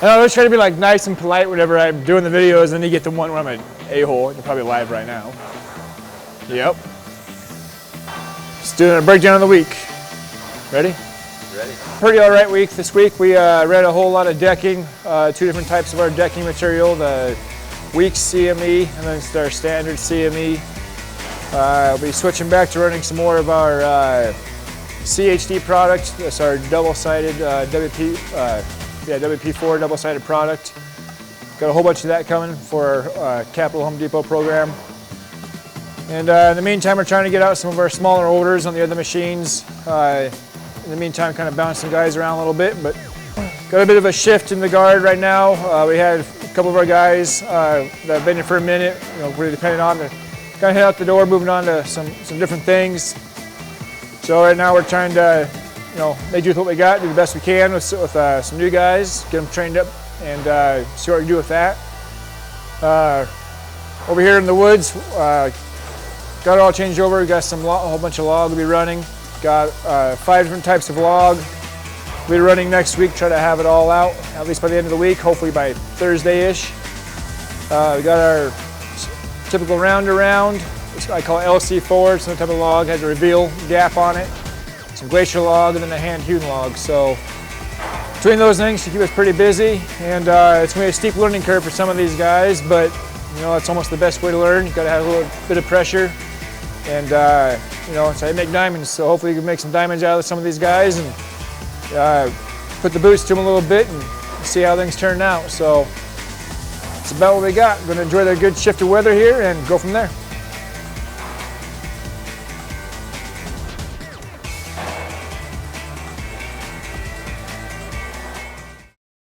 And I always try to be like nice and polite whenever I'm doing the videos, and then you get the one where I'm an a-hole. You're probably live right now. Yep. Just doing a breakdown of the week. Ready? Ready. Pretty all right week this week. We read a whole lot of decking, 2 different types of our decking material, the weak CME and then our standard CME. We'll be switching back to running some more of our CHD product. That's our double-sided WP4 double-sided product. Got a whole bunch of that coming for our Capital Home Depot program. And in the meantime, we're trying to get out some of our smaller orders on the other machines. In the meantime, kind of bounce some guys around a little bit, but got a bit of a shift in the guard right now. We had a couple of our guys that have been here for a minute, really depending on the kind of head out the door, moving on to some different things. So right now we're trying to, make do with what we got, do the best we can with some new guys, get them trained up, and see what we can do with that. Over here in the woods, got it all changed over. We got a whole bunch of log we'll be running. Got 5 different types of log. We'll be running next week, try to have it all out, at least by the end of the week, hopefully by Thursday-ish. We got our typical round-around, which I call LC4, some type of log, has a reveal gap on it, some glacier log, and then a hand-hewn log. So between those things to keep us pretty busy, and it's going to be a steep learning curve for some of these guys, but it's almost the best way to learn. You've got to have a little bit of pressure, and it's how you make diamonds. So hopefully you can make some diamonds out of some of these guys, and put the boost to them a little bit and see how things turn out. So it's about what we got. Going to enjoy the good shift of weather here and go from there.